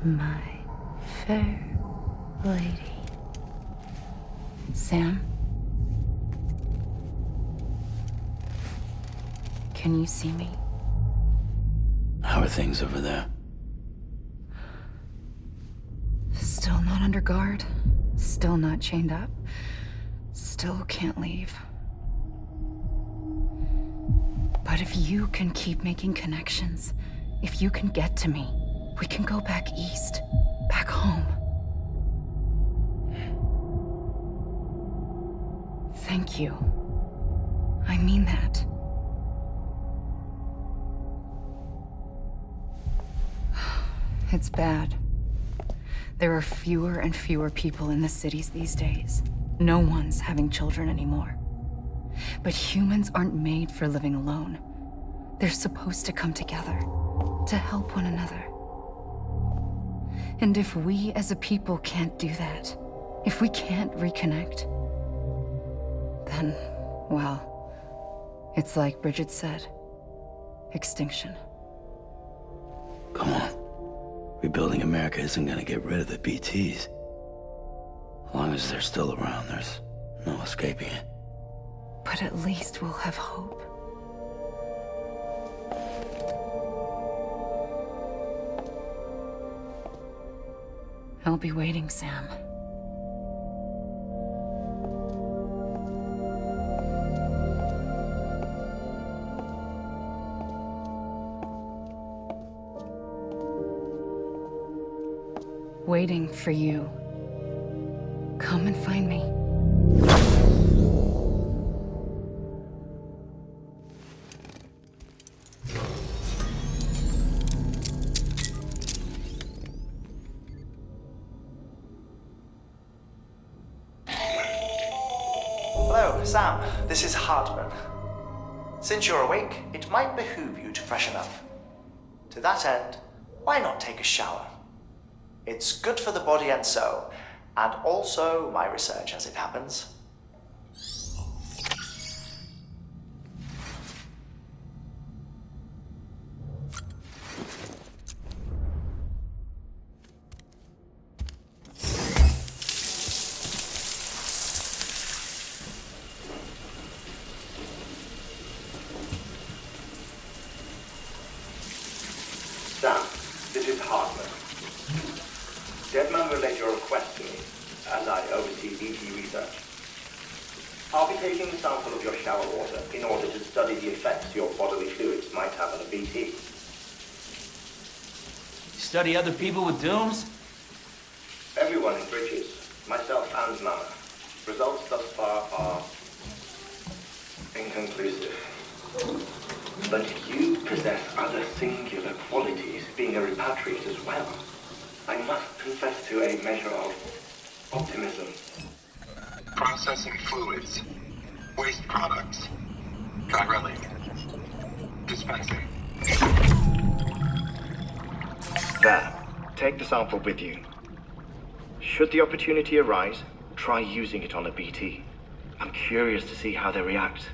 My fair lady. Sam? Can you see me? How are things over there? Still not under guard. Still not chained up. Still can't leave. But if you can keep making connections, if you can get to me, we can go back east, back home. Thank you. I mean that. It's bad. There are fewer and fewer people in the cities these days. No one's having children anymore. But humans aren't made for living alone. They're supposed to come together, to help one another. And if we as a people can't do that, if we can't reconnect, then, well, it's like Bridget said, extinction. Come on. Rebuilding America isn't gonna get rid of the BTs. As long as they're still around, there's no escaping it. But at least we'll have hope. I'll be waiting, Sam. Waiting for you. Come and find me. Hello, Sam. This is Hartman. Since you're awake, it might behoove you to freshen up. To that end, why not take a shower? It's good for the body and soul, and also my research as it happens. Sam, this is Hartman. Deadman relayed your request to me, as I oversee BT research. I'll be taking a sample of your shower water in order to study the effects your bodily fluids might have on a BT. Study other people with dooms? Everyone in Bridges, myself and Mama. Results thus far are inconclusive. But you possess other singular qualities, being a repatriate as well. I must confess to a measure of optimism. Processing fluids. Waste products. Drilling. Dispensing. There. Take the sample with you. Should the opportunity arise, try using it on a BT. I'm curious to see how they react.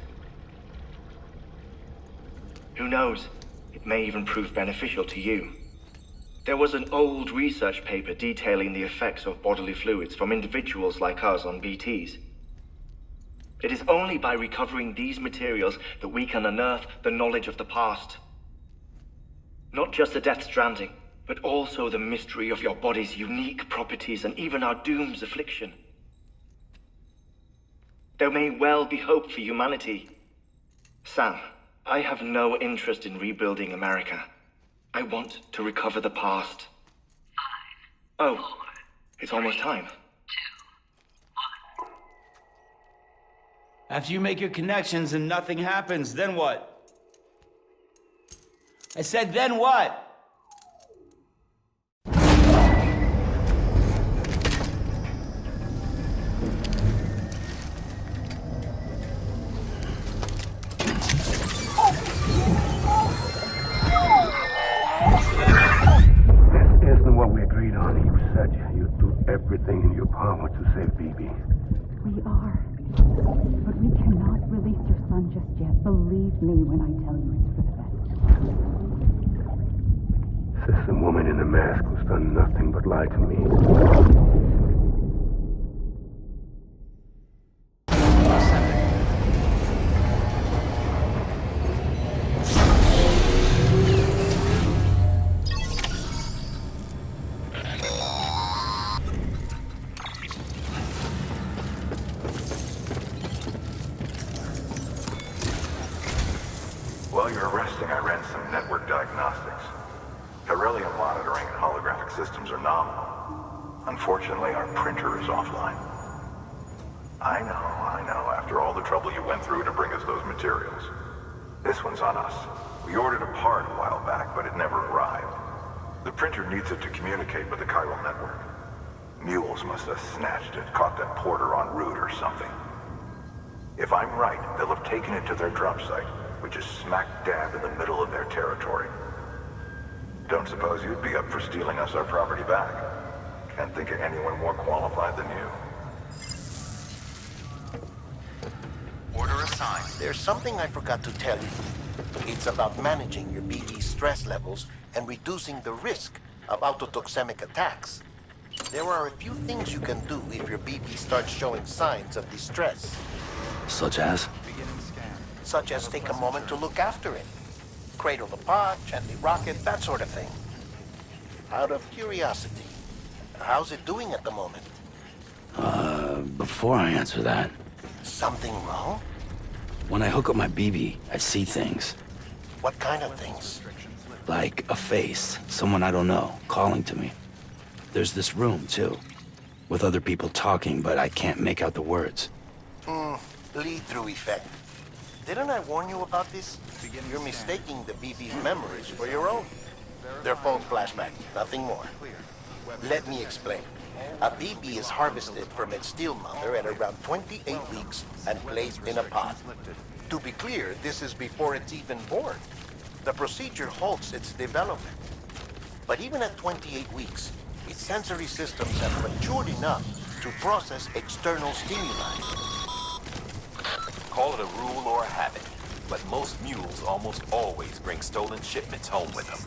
Who knows? It may even prove beneficial to you. There was an old research paper detailing the effects of bodily fluids from individuals like us on BTs. It is only by recovering these materials that we can unearth the knowledge of the past. Not just the Death Stranding, but also the mystery of your body's unique properties and even our doom's affliction. There may well be hope for humanity. Sam, I have no interest in rebuilding America. I want to recover the past. 5, 4, oh, it's almost time. 2, 1. After you make your connections and nothing happens, then what? I said, then what? Everything in your power to save BB. We are. But we cannot release your son just yet. Believe me when I tell you it's for the best. System will woman in the mask who's done nothing but lie to me. While you're resting, I ran some network diagnostics. Beryllium monitoring and holographic systems are nominal. Unfortunately, our printer is offline. I know, after all the trouble you went through to bring us those materials. This one's on us. We ordered a part a while back, but it never arrived. The printer needs it to communicate with the chiral network. Mules must have snatched it, caught that porter en route or something. If I'm right, they'll have taken it to their drop site, which is smack dab in the middle of their territory. Don't suppose you'd be up for stealing us our property back? Can't think of anyone more qualified than you. Order assigned. There's something I forgot to tell you. It's about managing your BB stress levels and reducing the risk of autotoxemic attacks. There are a few things you can do if your BB starts showing signs of distress. Such as? Such as take a moment to look after it. Cradle the pod, gently rock it, that sort of thing. Out of curiosity, how's it doing at the moment? Before I answer that, Something wrong? when I hook up my BB, I see things. What kind of things? Like a face, someone I don't know, calling to me. There's this room, too, with other people talking, but I can't make out the words. Bleed-through effect. Didn't I warn you about this? You're mistaking the BB's memories for your own. They're phone flashbacks, nothing more. Let me explain. A BB is harvested from its steel mother at around 28 weeks and placed in a pod. To be clear, this is before it's even born. The procedure halts its development. But even at 28 weeks, its sensory systems have matured enough to process external stimuli. Call it a rule or a habit, but most mules almost always bring stolen shipments home with them.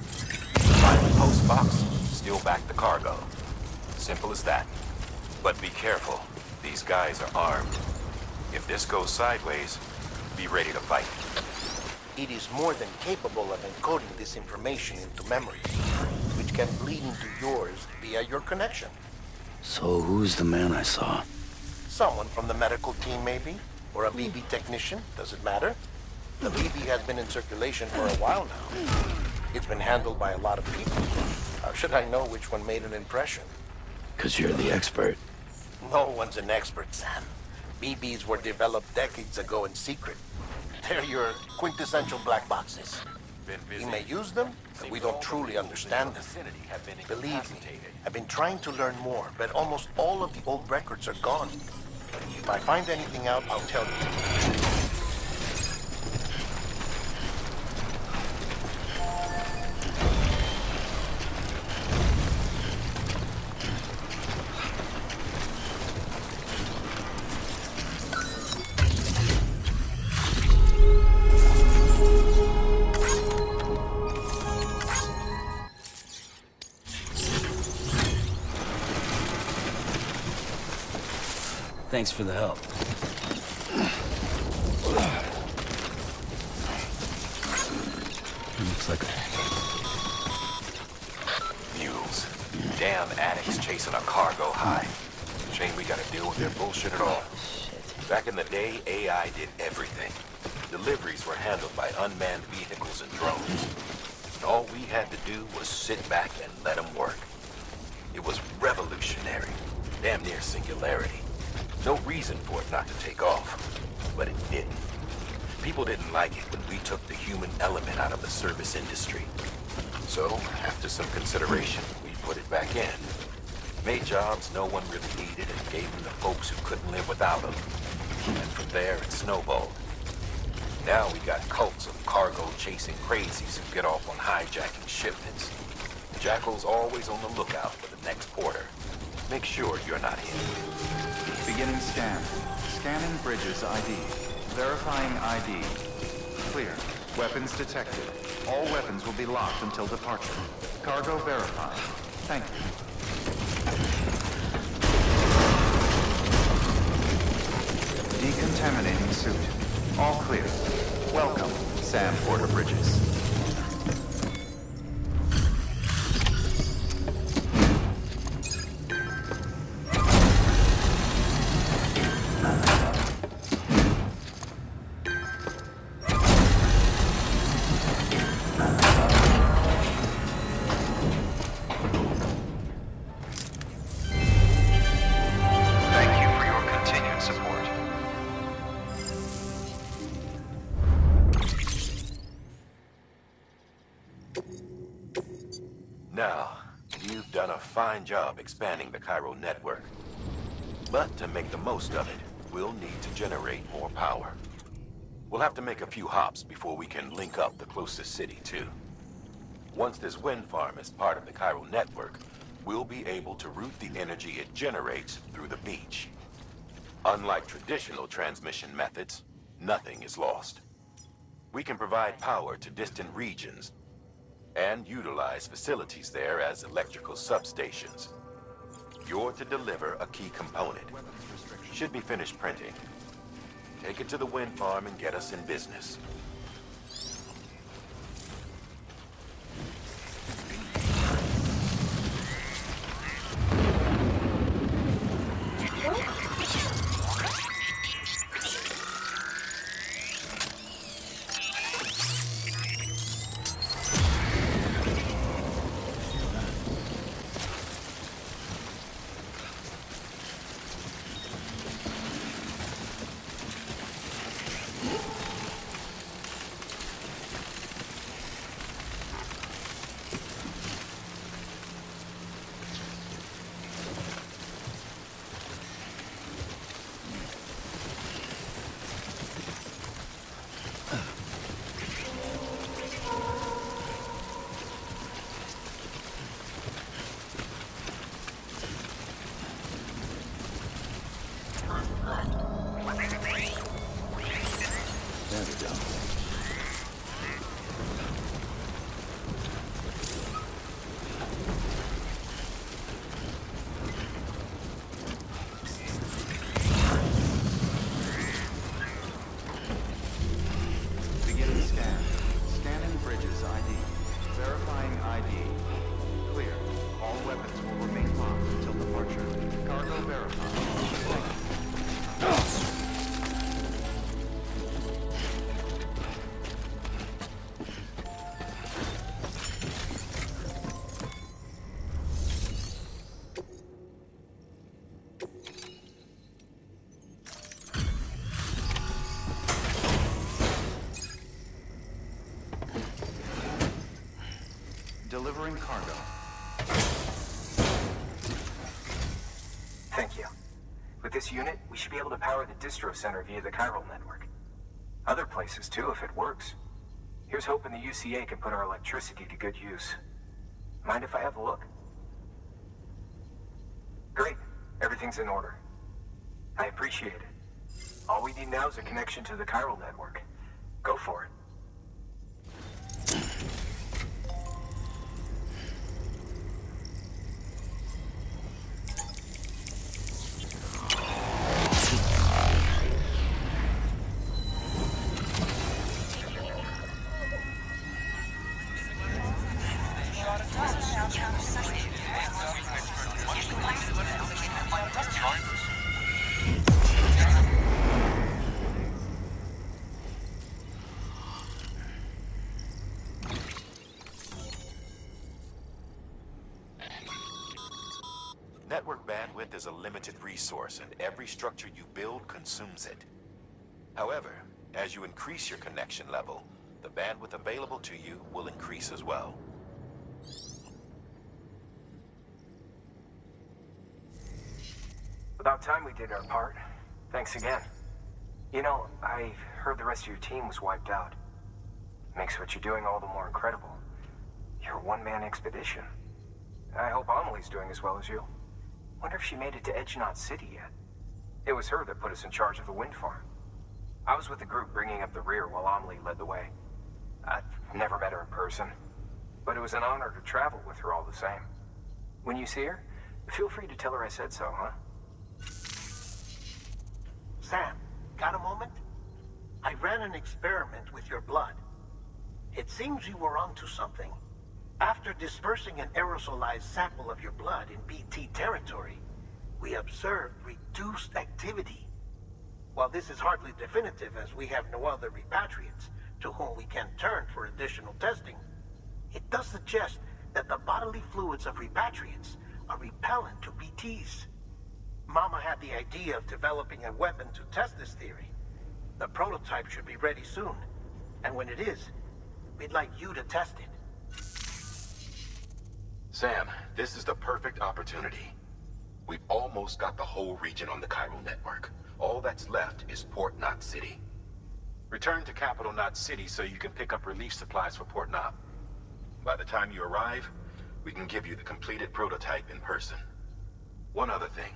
Find the post box, steal back the cargo. Simple as that. But be careful. These guys are armed. If this goes sideways, be ready to fight. It is more than capable of encoding this information into memories, which can bleed into yours via your connection. So who's the man I saw? Someone from the medical team, maybe? Or a BB technician, does it matter? The BB has been in circulation for a while now. It's been handled by a lot of people. How should I know which one made an impression? 'Cause you're the expert. No one's an expert, Sam. BBs were developed decades ago in secret. They're your quintessential black boxes. We may use them, but we don't truly understand them. Believe me, I've been trying to learn more, but almost all of the old records are gone. If I find anything out, I'll tell you. Thanks for the help. Looks like Mules. Damn addicts chasing a cargo high. Shame we gotta deal with their bullshit at all. Back in the day, AI did everything. Deliveries were handled by unmanned vehicles and drones. And all we had to do was sit back and let them work. It was revolutionary. Damn near singularity. No reason for it not to take off, but it didn't. People didn't like it when we took the human element out of the service industry. So, after some consideration, we put it back in. Made jobs no one really needed and gave them to folks who couldn't live without them. And from there, it snowballed. Now we got cults of cargo-chasing crazies who get off on hijacking shipments. Jackal's always on the lookout for the next porter. Make sure you're not him. Beginning scan. Scanning bridges ID. Verifying ID. Clear. Weapons detected. All weapons will be locked until departure. Cargo verified. Thank you. Decontaminating suit. All clear. Welcome, Sam Porter Bridges. Now, you've done a fine job expanding the Chiral network. But to make the most of it, we'll need to generate more power. We'll have to make a few hops before we can link up the closest city, too. Once this wind farm is part of the Chiral network, we'll be able to route the energy it generates through the beach. Unlike traditional transmission methods, nothing is lost. We can provide power to distant regions and utilize facilities there as electrical substations. You're to deliver a key component. Should be finished printing. Take it to the wind farm and get us in business. Delivering cargo. Thank you. With this unit, we should be able to power the distro center via the Chiral network. Other places too, if it works. Here's hoping the UCA can put our electricity to good use. Mind if I have a look? Great. Everything's in order. I appreciate it. All we need now is a connection to the Chiral network. Go for it. Network bandwidth is a limited resource, and every structure you build consumes it. However, as you increase your connection level, the bandwidth available to you will increase as well. About time we did our part. Thanks again. You know, I heard the rest of your team was wiped out. Makes what you're doing all the more incredible. You're a one-man expedition. I hope Amelie's doing as well as you. Wonder if she made it to Edgenaut City yet. It was her that put us in charge of the wind farm. I was with the group bringing up the rear while Amelie led the way. I've never met her in person, but it was an honor to travel with her all the same. When you see her, feel free to tell her I said so, huh? Sam, got a moment? I ran an experiment with your blood. It seems you were onto something. After dispersing an aerosolized sample of your blood in BT territory, we observed reduced activity. While this is hardly definitive, as we have no other repatriates to whom we can turn for additional testing, it does suggest that the bodily fluids of repatriates are repellent to BTs. Mama had the idea of developing a weapon to test this theory. The prototype should be ready soon, and when it is, we'd like you to test it. Sam, this is the perfect opportunity. We've almost got the whole region on the Chiral network. All that's left is Port Knot City. Return to Capital Knot City so you can pick up relief supplies for Port Knot. By the time you arrive, we can give you the completed prototype in person. One other thing.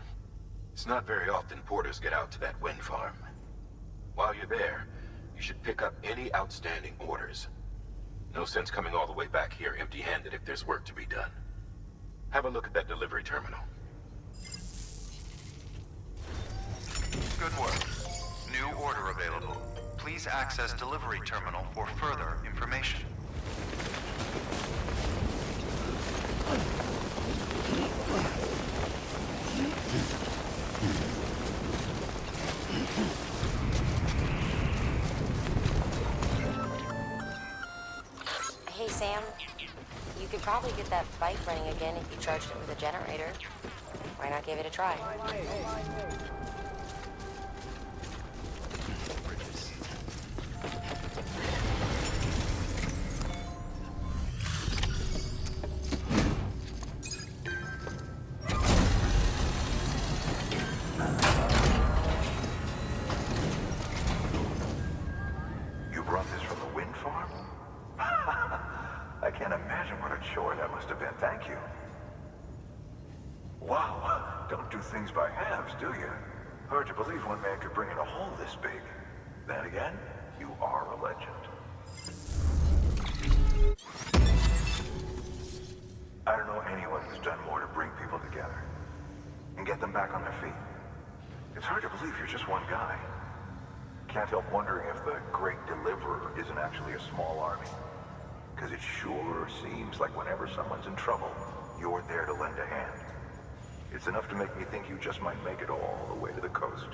It's not very often porters get out to that wind farm. While you're there, you should pick up any outstanding orders. No sense coming all the way back here empty-handed if there's work to be done. Have a look at that delivery terminal. Good work. New order available. Please access delivery terminal for further information. Hey, Sam. You could probably get that bike running again if you charged it with a generator. Why not give it a try? You brought this from the wind farm? I can't imagine what a chore that must have been. Thank you. Wow, don't do things by halves, do you? Hard to believe one man could bring in a hole this big. Then again, you are a legend. I don't know anyone who's done more to bring people together and get them back on their feet. It's hard to believe you're just one guy. Can't help wondering if the Great Deliverer isn't actually a small army. Because it sure seems like whenever someone's in trouble, you're there to lend a hand. It's enough to make me think you just might make it all the way to the coast.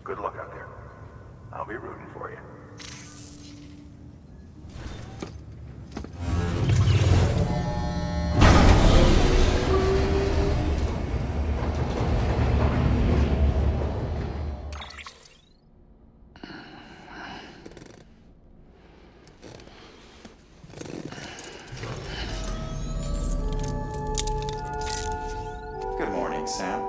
Good luck out there. I'll be rooting for you. Good morning, Sam.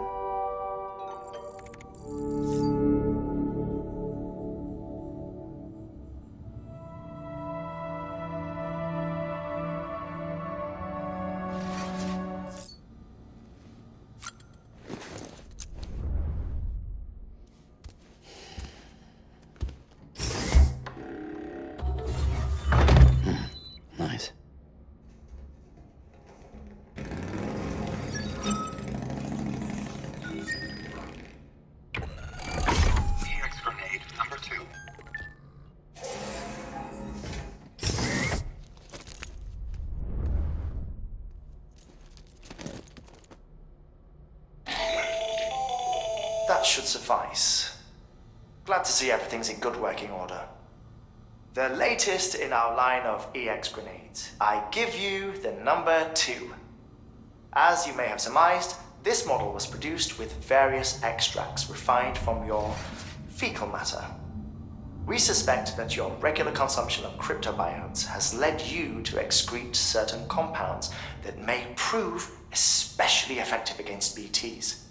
Nice. EX grenade number 2. That should suffice. Glad to see everything's in good working order. The latest in our line of EX grenades. I give you the number 2. As you may have surmised, this model was produced with various extracts refined from your fecal matter. We suspect that your regular consumption of cryptobiotes has led you to excrete certain compounds that may prove especially effective against BTs.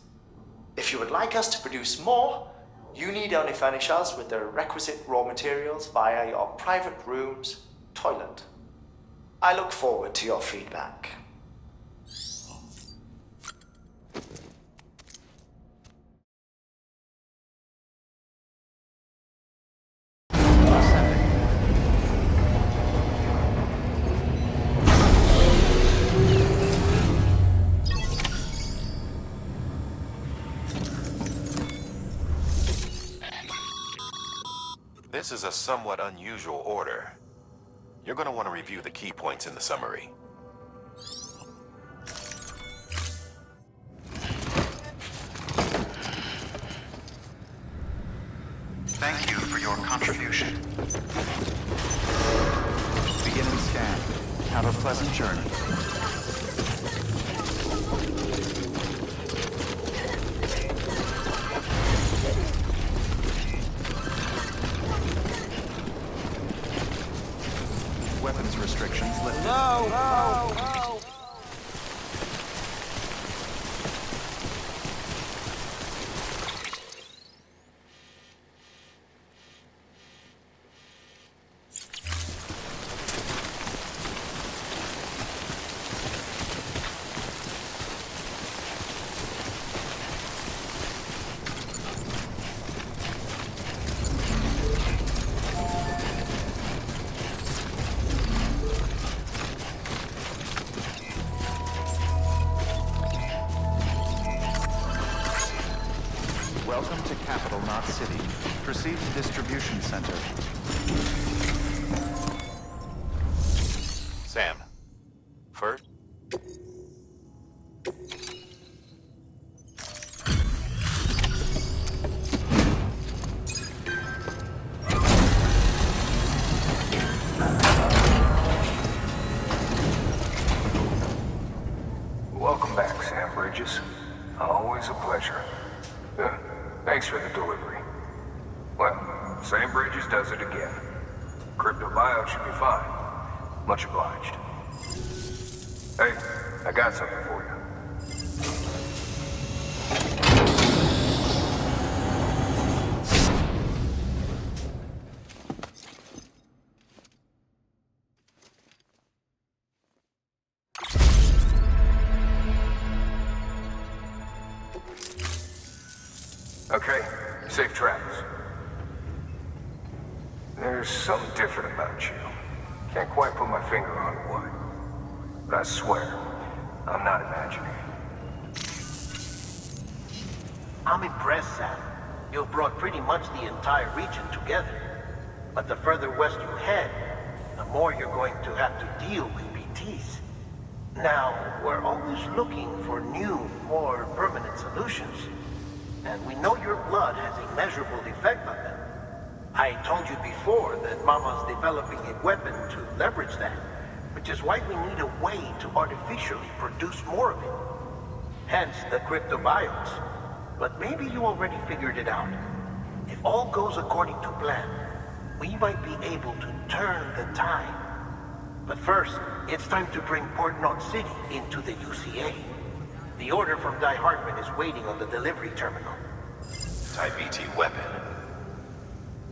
If you would like us to produce more, you need only furnish us with the requisite raw materials via your private room's toilet. I look forward to your feedback. This is a somewhat unusual order. You're going to want to review the key points in the summary. Thank you for your contribution. Begin and scan. Have a pleasant journey. Weapons restrictions lifted. No! Welcome to Capital, not City. Proceed to Distribution Center. Sam, first. Welcome back, Sam Bridges. Always a pleasure. Thanks for the delivery. Well, Sam Bridges does it again. Crypto buyout should be fine. Much obliged. Hey, I got something for you. Okay, safe travels. There's something different about you. Can't quite put my finger on what. But I swear, I'm not imagining. I'm impressed, Sam. You've brought pretty much the entire region together. But the further west you head, the more you're going to have to deal with BTs. Now, we're always looking for new, more permanent solutions. And we know your blood has a measurable effect on them. I told you before that Mama's developing a weapon to leverage that, which is why we need a way to artificially produce more of it. Hence the cryptobiotes. But maybe you already figured it out. If all goes according to plan, we might be able to turn the tide. But first, it's time to bring Port Knot City into the UCA. The order from Die Hartman is waiting on the delivery terminal. Type BT weapon.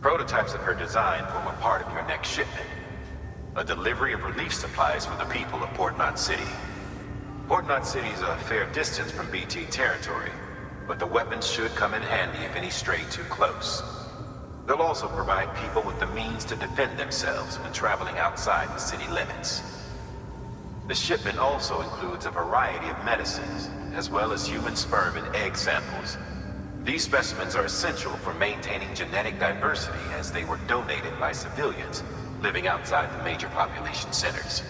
Prototypes of her design form a part of your next shipment. A delivery of relief supplies for the people of Port Knot City. Port Knot City is a fair distance from BT territory, but the weapons should come in handy if any stray too close. They'll also provide people with the means to defend themselves when traveling outside the city limits. The shipment also includes a variety of medicines, as well as human sperm and egg samples. These specimens are essential for maintaining genetic diversity as they were donated by civilians living outside the major population centers.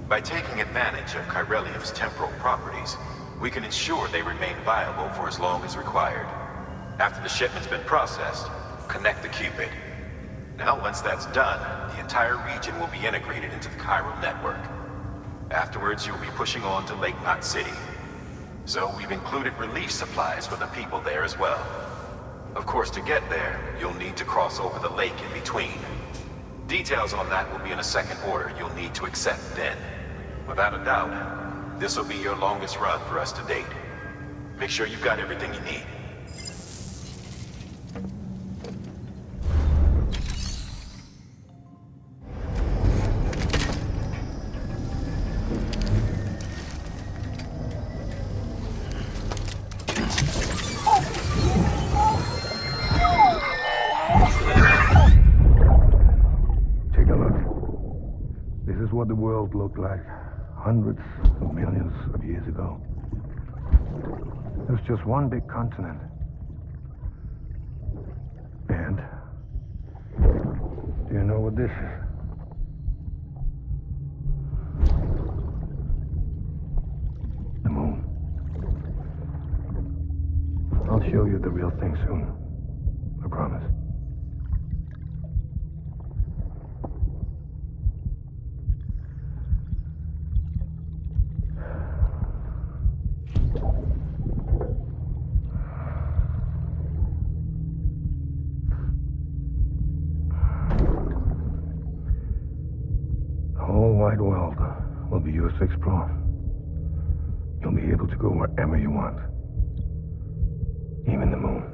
By taking advantage of chiralium's temporal properties, we can ensure they remain viable for as long as required. After the shipment's been processed, connect the Cupid. Now, once that's done, the entire region will be integrated into the chiral network. Afterwards, you'll be pushing on to Lake Knot City. So we've included relief supplies for the people there as well. Of course, to get there, you'll need to cross over the lake in between. Details on that will be in a second order you'll need to accept then. Without a doubt, this will be your longest run for us to date. Make sure you've got everything you need. What the world looked like hundreds of millions of years ago. It was just one big continent. And what this is. The moon. I'll show you the real thing soon. I promise. The whole wide world will be yours to explore. You'll be able to go wherever you want. Even the moon.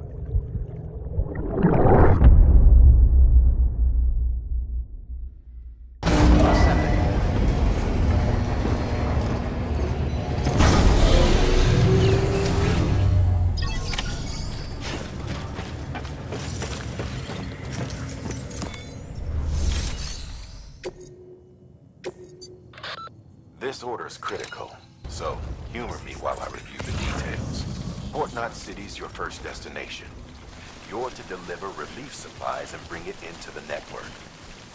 This order is critical, so humor me while I review the details. Port Knot City's your first destination. You're to deliver relief supplies and bring it into the network.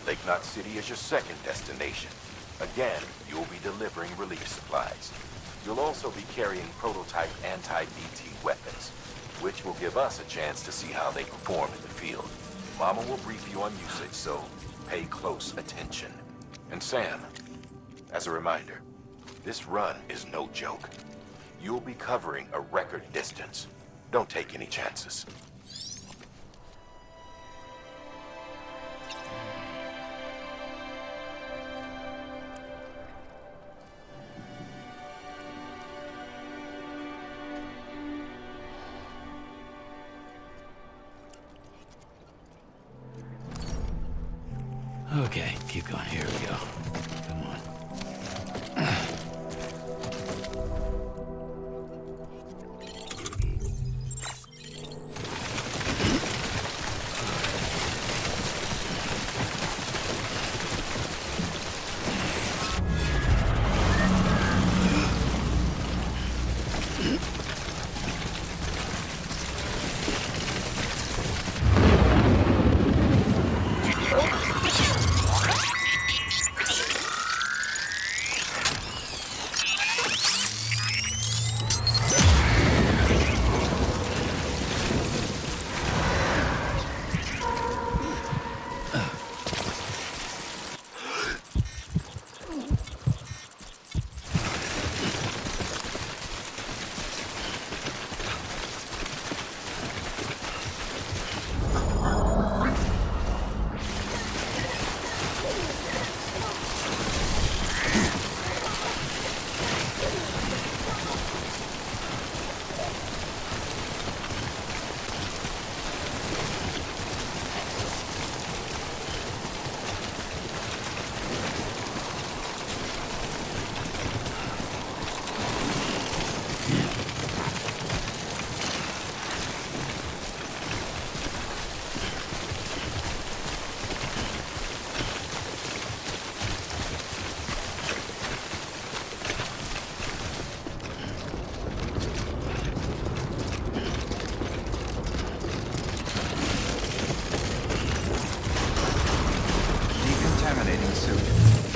Lake Knot City is your second destination. Again, you'll be delivering relief supplies. You'll also be carrying prototype anti-BT weapons, which will give us a chance to see how they perform in the field. Mama will brief you on usage, so pay close attention. And Sam, as a reminder, this run is no joke. You'll be covering a record distance. Don't take any chances. Okay, keep going. Here we go. Come on.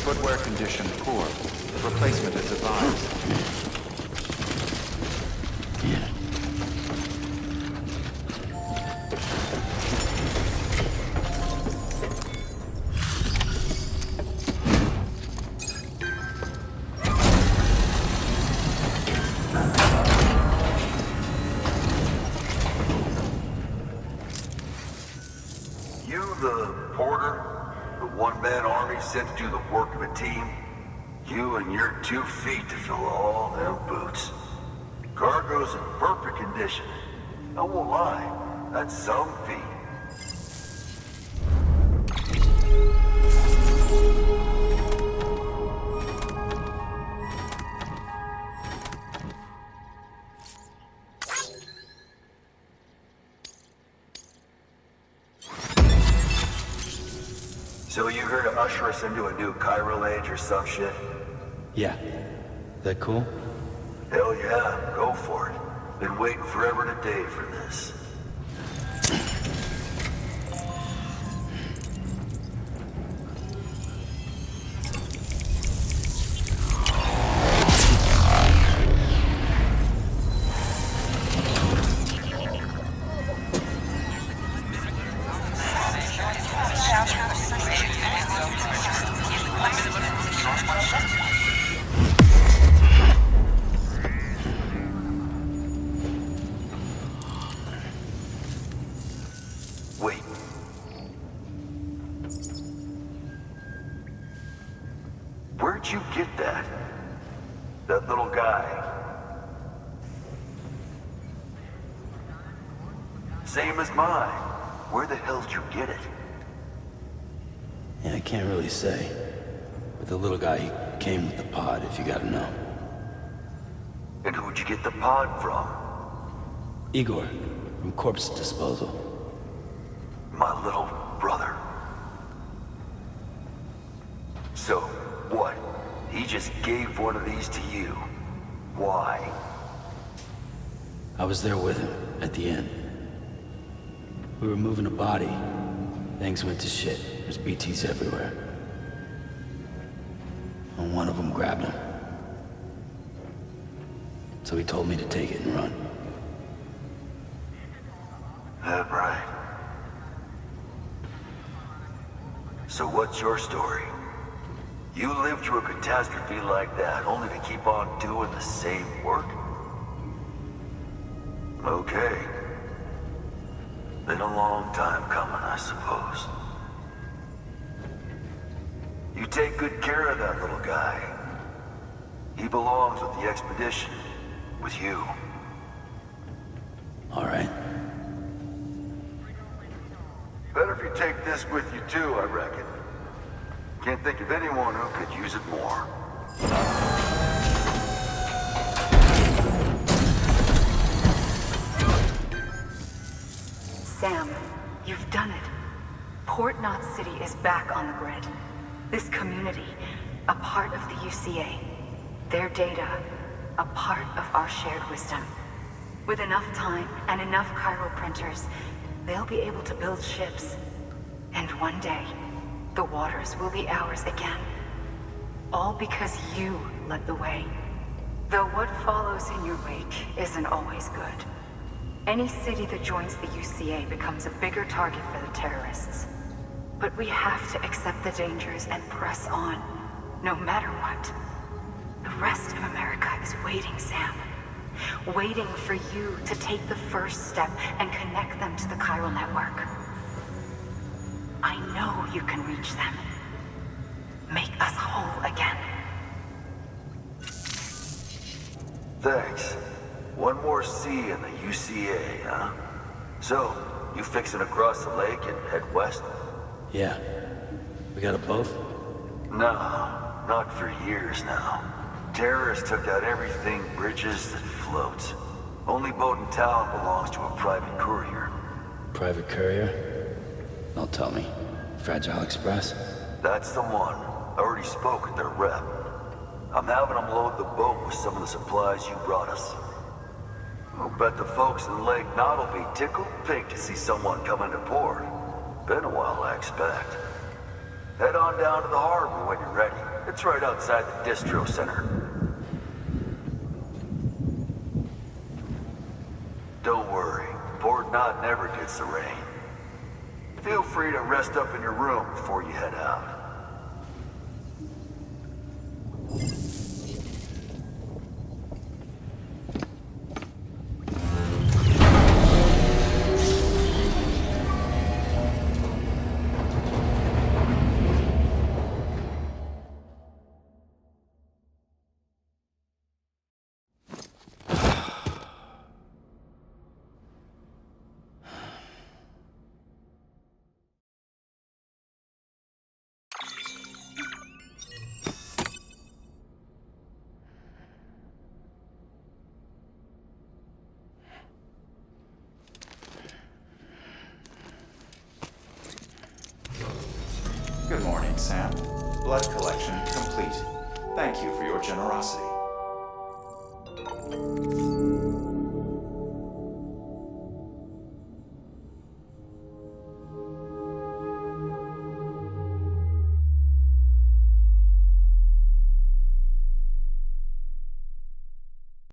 Footwear condition poor. Replacement is advised. You the porter? The one-man army sent to do the work of a team? You and your 2 feet to fill all them boots. Cargo's in perfect condition. I won't lie, that's some feat. So you here to usher us into a new chiral age or some shit? Yeah. That cool? Hell yeah, go for it. Been waiting forever today for this. Where'd you get that? That little guy? Same as mine. Where the hell did you get it? Yeah, I can't really say. But the little guy, he came with the pod, if you gotta know. And who'd you get the pod from? Igor, from Corpse Disposal. My little brother. So, what? He just gave one of these to you. Why? I was there with him, at the end. We were moving a body. Things went to shit. There's BTs everywhere. And one of them grabbed him. So he told me to take it and run. That right. So what's your story? You lived through a catastrophe like that, only to keep on doing the same work? Okay. Been a long time coming, I suppose. You take good care of that little guy. He belongs with the expedition. With you. All right. Better if you take this with you too, I reckon. Can't think of anyone who could use it more. Sam, you've done it. Port Knot City is back on the grid. This community, a part of the UCA. Their data, a part of our shared wisdom. With enough time and enough chiral printers, they'll be able to build ships. And one day, the waters will be ours again. All because you led the way. Though what follows in your wake isn't always good. Any city that joins the UCA becomes a bigger target for the terrorists. But we have to accept the dangers and press on, no matter what. The rest of America is waiting, Sam. Waiting for you to take the first step and connect them to the chiral network. I know you can reach them. Make us whole again. Thanks. One more C in the UCA, huh? So, you fixing to cross the lake and head west? Yeah. We got a boat? No, not for years now. Terrorists took out everything bridges that floats. Only boat in town belongs to a private courier. Private courier? Don't tell me. Fragile Express? That's the one. I already spoke with their rep. I'm having them load the boat with some of the supplies you brought us. I'll bet the folks in Lake Knot will be tickled pink to see someone come into port. Been a while, I expect. Head on down to the harbor when you're ready. It's right outside the distro center. Don't worry, Port Knot never gets the rain. Feel free to rest up in your room before you head out. Good morning, Sam. Blood collection complete. Thank you for your generosity.